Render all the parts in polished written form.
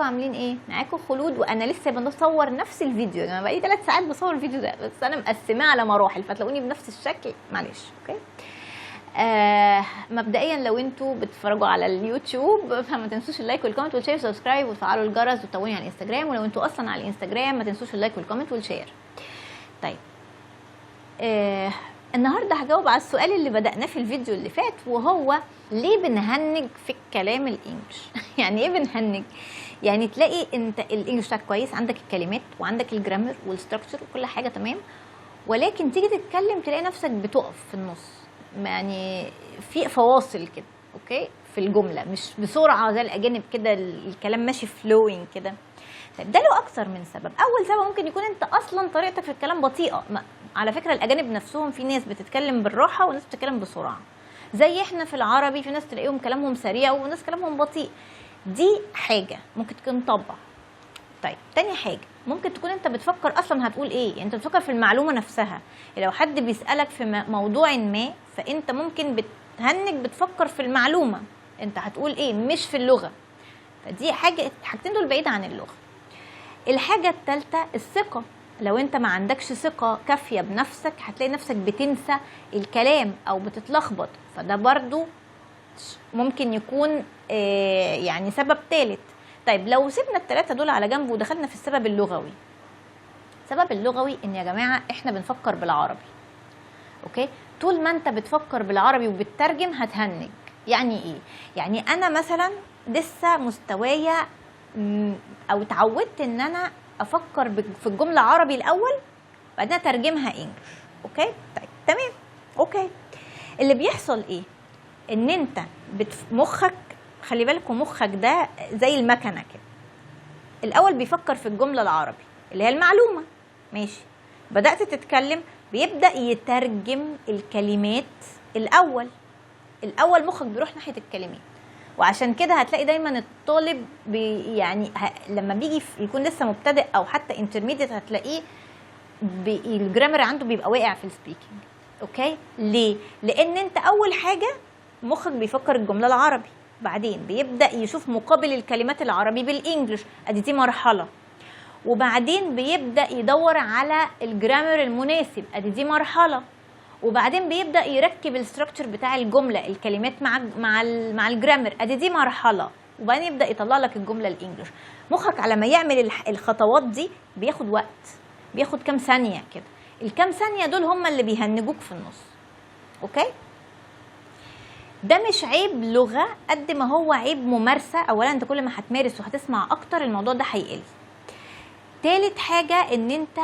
عاملين ايه؟ معاكم خلود، وانا لسه بصور نفس الفيديو. انا بقالي 3 ساعات بصور الفيديو ده، بس انا مقسماه على مراحل فتلاقوني بنفس الشكل، معلش. اوكي. مبدئيا لو انتوا بتتفرجوا على اليوتيوب فما تنسوش اللايك والكومنت والشير وسبسكرايب وتفعلوا الجرس وتتابعوني على الانستجرام، ولو انتوا اصلا على الانستجرام ما تنسوش اللايك والكومنت والشير. طيب النهارده هجاوب على السؤال اللي بدأناه في الفيديو اللي فات، وهو ليه بنهنج في الكلام الانجليش؟ يعني ايه بنهنج؟ يعني تلاقي انت الانجليش بتاعك كويس، عندك الكلمات وعندك الجرامر والستراكشر وكل حاجه تمام، ولكن تيجي تتكلم تلاقي نفسك بتقف في النص، يعني في فواصل كده، اوكي، في الجمله، مش بسرعه زي الاجانب كده، الكلام ماشي فلوينج كده. طيب ده له اكثر من سبب. اول سبب ممكن يكون انت اصلا طريقتك في الكلام بطيئه. على فكره الاجانب نفسهم في ناس بتتكلم بالراحه وناس بتتكلم بسرعه، زي احنا في العربي في ناس تلاقيهم كلامهم سريع وناس كلامهم بطيء. دي حاجه ممكن تكون طبع. طيب تاني حاجه ممكن تكون انت بتفكر اصلا هتقول ايه، يعني انت بتفكر في المعلومه نفسها. لو حد بيسالك في موضوع ما فانت ممكن بتهنج بتفكر في المعلومه انت هتقول ايه، مش في اللغه. فدي حاجتين دول بعيد عن اللغه. الحاجه الثالثه الثقه. لو انت ما عندكش ثقه كافيه بنفسك هتلاقي نفسك بتنسى الكلام او بتتلخبط، فده برضو ممكن يكون يعني سبب ثالث. طيب لو سيبنا الثلاثه دول على جنب ودخلنا في السبب اللغوي. السبب اللغوي ان يا جماعه احنا بنفكر بالعربي، اوكي؟ طول ما انت بتفكر بالعربي وبتترجم هتهنج. يعني ايه؟ يعني انا مثلا لسه مستوايا او اتعودت ان انا افكر في الجمله عربي الاول بعدين اترجمها انجلش، اوكي؟ طيب تمام، اوكي. اللي بيحصل ايه؟ ان انت مخك، خلي بالكم مخك ده زي المكنه كده، الاول بيفكر في الجمله العربي اللي هي المعلومه، ماشي، بدات تتكلم بيبدا يترجم الكلمات الاول مخك بيروح ناحيه الكلمات. وعشان كده هتلاقي دايما الطالب يعني لما بيجي يكون لسه مبتدئ او حتى انترميديت هتلاقيه الجرامر عنده بيبقى واقع في السبيكينج، اوكي؟ ليه؟ لان انت اول حاجه مخك بيفكر الجمله العربي، بعدين بيبدا يشوف مقابل الكلمات العربي بالانجلش، ادي دي مرحله، وبعدين بيبدا يدور على الجرامر المناسب، ادي دي مرحله، وبعدين بيبدا يركب الستراكشر بتاع الجمله، الكلمات مع الجرامر، ادي دي مرحله، وبعدين يبدا يطلع لك الجمله الانجليش. مخك على ما يعمل الخطوات دي بياخد وقت، بياخد كام ثانيه كده، الكام ثانيه دول هم اللي بيهنجوك في النص، اوكي؟ ده مش عيب لغه قد ما هو عيب ممارسه. اولا انت كل ما هتمارس وهتسمع اكتر الموضوع ده هيقل. تالت حاجه ان انت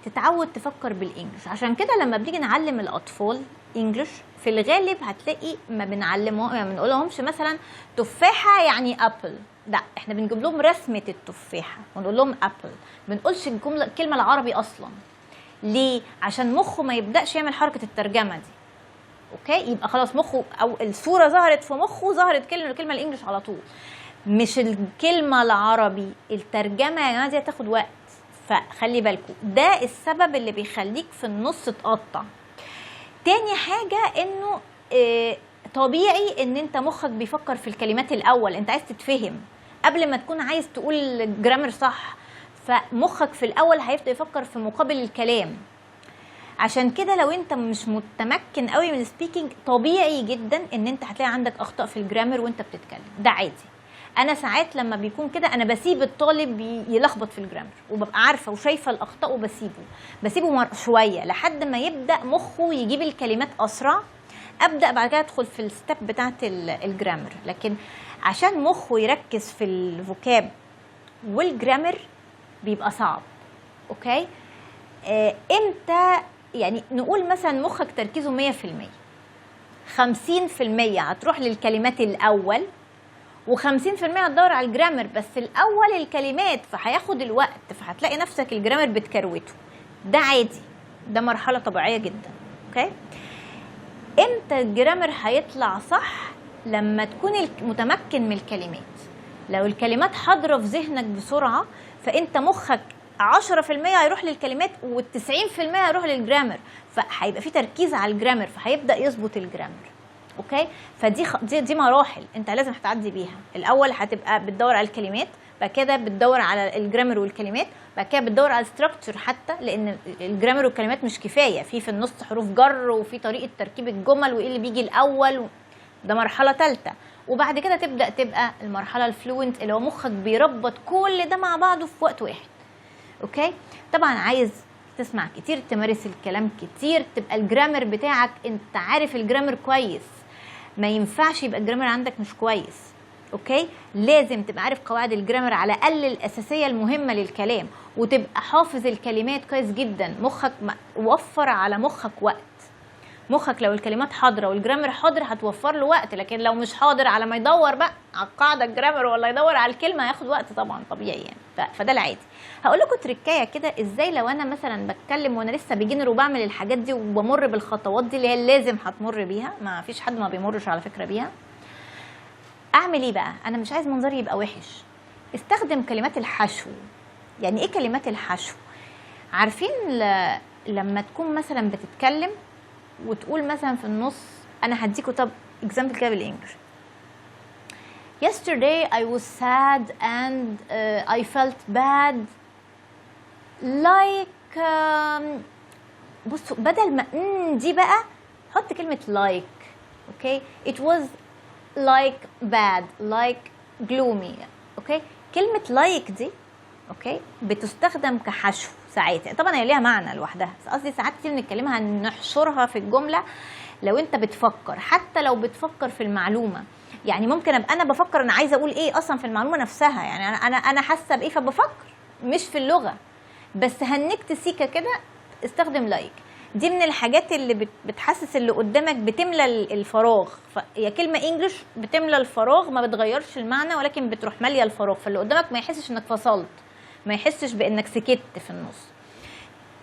تتعود تفكر بالانجلش. عشان كده لما بنيجي نعلم الاطفال انجلش في الغالب هتلاقي ما بنعلمهم، ما بنقولهمش مثلا تفاحه يعني ابل، لا، احنا بنجيب لهم رسمه التفاحه ونقول لهم ابل، ما بنقولش الكلمه العربي اصلا. ليه؟ عشان مخه ما يبداش يعمل حركه الترجمه دي، اوكي؟ يبقى خلاص مخه او الصوره ظهرت في مخه، ظهرت الكلمه الانجليش على طول، مش الكلمه العربي. الترجمه يا جماعه دي هتاخد وقت، فخلي بالكم ده السبب اللي بيخليك في النص تقطع. تاني حاجه انه طبيعي ان انت مخك بيفكر في الكلمات الاول، انت عايز تتفهم قبل ما تكون عايز تقول الجرامر صح، فمخك في الاول هيبدا يفكر في مقابل الكلام. عشان كده لو انت مش متمكن قوي من السبيكينج طبيعي جدا ان انت هتلاقي عندك اخطاء في الجرامر وانت بتتكلم، ده عادي. انا ساعات لما بيكون كده انا بسيب الطالب يلخبط في الجرامر وببقى عارفه وشايفه الاخطاء وبسيبه شويه لحد ما يبدا مخه يجيب الكلمات اسرع، ابدا بعد كده ادخل في الستيب بتاعه الجرامر. لكن عشان مخه يركز في الفوكاب والجرامر بيبقى صعب، اوكي؟ امتى يعني نقول مثلا مخك تركيزه 100%، 50% هتروح للكلمات الاول و50% هتدور على الجرامر، بس الاول الكلمات فهياخد الوقت، فهتلاقي نفسك الجرامر بتكروته. ده عادي، ده مرحله طبيعيه جدا، اوكي؟ امتى الجرامر هيطلع صح؟ لما تكون متمكن من الكلمات. لو الكلمات حاضره في ذهنك بسرعه فانت مخك 10% هيروح للكلمات و90% هيروح للجرامر، فهيبقى في تركيز على الجرامر فهيبدا يظبط الجرامر، اوكي؟ فدي دي مراحل انت لازم هتعدي بيها. الاول هتبقى بتدور على الكلمات، بعد كده بتدور على الجرامر والكلمات، بعد كده بتدور على الستراكشر حتى، لان الجرامر والكلمات مش كفايه، في النص حروف جر وفي طريقه تركيب الجمل وايه اللي بيجي الاول، ده مرحله ثالثه. وبعد كده تبقى المرحله الفلوينت اللي هو مخك بيربط كل ده مع بعضه في وقت واحد. اوكي، طبعا عايز تسمع كتير، تمارس الكلام كتير، تبقى الجرامر بتاعك انت عارف الجرامر كويس، ما ينفعش يبقى الجرامر عندك مش كويس. اوكي، لازم تبقى عارف قواعد الجرامر على الاقل الاساسيه المهمه للكلام، وتبقى حافظ الكلمات كويس جدا. مخك وفر على مخك وقت، مخك لو الكلمات حاضره والجرامر حاضر هتوفر له وقت، لكن لو مش حاضر على ما يدور بقى على القاعده الجرامر ولا يدور على الكلمه هياخد وقت طبعا طبيعي يعني. فده العادي. هقول لكم تريكايه كده ازاي لو انا مثلا بتكلم وانا لسه بيجنر وبعمل الحاجات دي وبمر بالخطوات دي اللي هي لازم هتمر بيها، ما فيش حد ما بيمرش على فكره بيها. اعمل ايه بقى؟ انا مش عايز منظري يبقى وحش، استخدم كلمات الحشو. يعني ايه كلمات الحشو؟ عارفين لما تكون مثلا بتتكلم وتقول مثلا في النص، انا هديكوا طب اكزامبل كده بالانجلش. Yesterday I was sad and I felt bad like بصوا بدل ما دي بقى حط كلمة like. اوكي، it was like bad like gloomy. اوكي، كلمة like دي اوكي بتستخدم كحشو ساعات، طبعا هي ليها معنى لوحدها، بس قصدي ساعات كتير بنتكلمها نحشرها في الجمله. لو انت بتفكر، حتى لو بتفكر في المعلومه، يعني ممكن ابقى انا بفكر انا عايزه اقول ايه اصلا في المعلومه نفسها، يعني انا حاسه بايه فبفكر مش في اللغه، بس هنكت سيكه كده استخدم لايك. دي من الحاجات اللي بتحسس اللي قدامك، بتملى الفراغ. هي كلمه انجلش بتملى الفراغ، ما بتغيرش المعنى ولكن بتروح ماليه الفراغ، فاللي قدامك ما يحسش انك فصلت، ما يحسش بانك سكت في النص.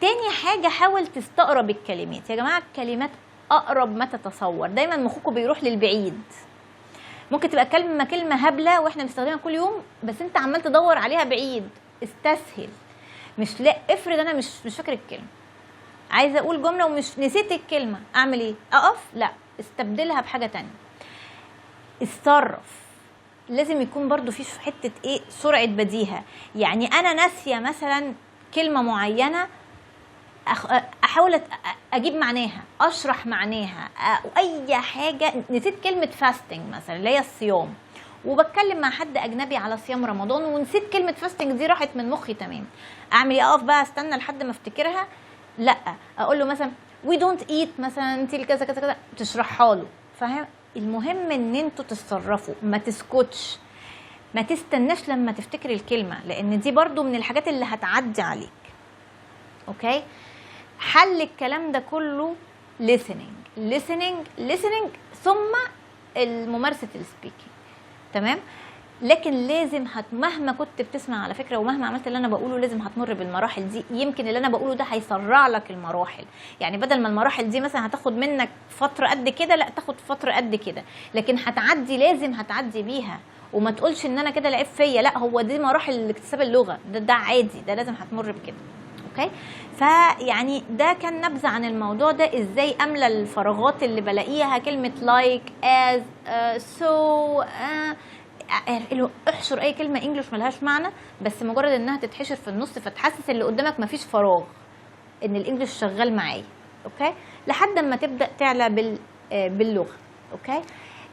تاني حاجه حاول تستقرب الكلمات. يا جماعه الكلمات اقرب ما تتصور، دايما مخكم بيروح للبعيد. ممكن تبقى كلمه هبله واحنا بنستخدمها كل يوم، بس انت عمال تدور عليها بعيد. استسهل، مش لا افرض انا مش فاكر الكلمه، عايزه اقول جمله ومش نسيت الكلمه، اعمل ايه؟ اقف؟ لا، استبدلها بحاجه تانية. اتصرف. لازم يكون برضو في حته ايه، سرعه بديهه. يعني انا ناسيه مثلا كلمه معينه، احاول اجيب معناها، اشرح معناها، اي حاجه. نسيت كلمه فاستنج مثلا اللي هي الصيام، وبتكلم مع حد اجنبي على صيام رمضان ونسيت كلمه فاستنج دي، راحت من مخي تمام. اعمل ايه؟ اقف بقى استنى لحد ما افتكرها؟ لا، اقول له مثلا وي دونت ايت مثلا انت كذا كذا كذا، تشرحها له. فاهم؟ المهم ان انتوا تتصرفوا، ما تسكتش، ما تستناش لما تفتكر الكلمه، لان دي برضو من الحاجات اللي هتعدي عليك. اوكي، حل الكلام ده كله listening ثم الممارسه السبيكينج. تمام؟ لكن لازم مهما كنت بتسمع على فكره ومهما عملت اللي انا بقوله لازم هتمر بالمراحل دي. يمكن اللي انا بقوله ده هيسرع لك المراحل، يعني بدل ما المراحل دي مثلا هتاخد منك فتره قد كده، لا تاخد فتره قد كده، لكن هتعدي، لازم هتعدي بيها. وما تقولش ان انا كده لعيب فيا، لا، هو دي مراحل اكتساب اللغه، ده عادي، ده لازم هتمر بكده. اوكي، فيعني ده كان نبذه عن الموضوع ده، ازاي املى الفراغات اللي بلاقيها كلمه like as so احشر اي كلمه انجلش ملهاش معنى، بس مجرد انها تتحشر في النص فتحسس اللي قدامك مفيش فراغ، ان الانجلش شغال معايا. اوكي، لحد ما تبدا تعلى باللغه. اوكي،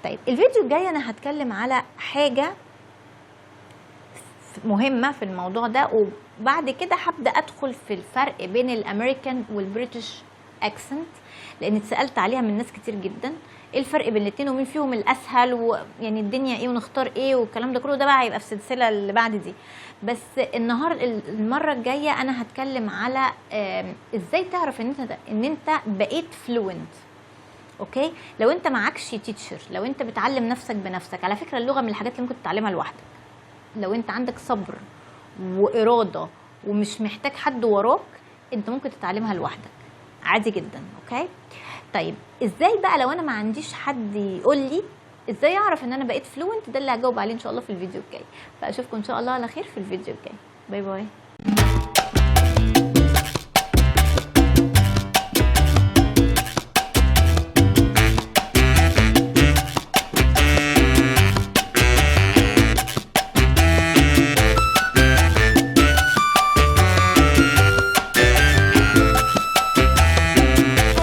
طيب الفيديو الجاي انا هتكلم على حاجه مهمه في الموضوع ده، وبعد كده هبدا ادخل في الفرق بين الامريكان والبريتش اكسنت، لان اتسالت عليها من ناس كتير جدا، ايه الفرق بين الاثنين ومين فيهم الاسهل، ويعني الدنيا ايه ونختار ايه والكلام ده كله. ده بقى هيبقى في السلسله اللي بعد دي. بس المره الجايه انا هتكلم على ازاي تعرف ان انت بقيت فلوينت. اوكي، لو انت معكش تيتشر، لو انت بتعلم نفسك بنفسك، على فكره اللغه من الحاجات اللي ممكن تتعلمها لوحدك لو انت عندك صبر واراده ومش محتاج حد وراك، انت ممكن تتعلمها لوحدك عادي جدا. اوكي، طيب ازاي بقى لو انا ما عنديش حد يقول لي ازاي اعرف ان انا بقيت فلوينت؟ ده اللي هجاوب عليه ان شاء الله في الفيديو الجاي. فاشوفكم ان شاء الله على خير في الفيديو الجاي. باي باي.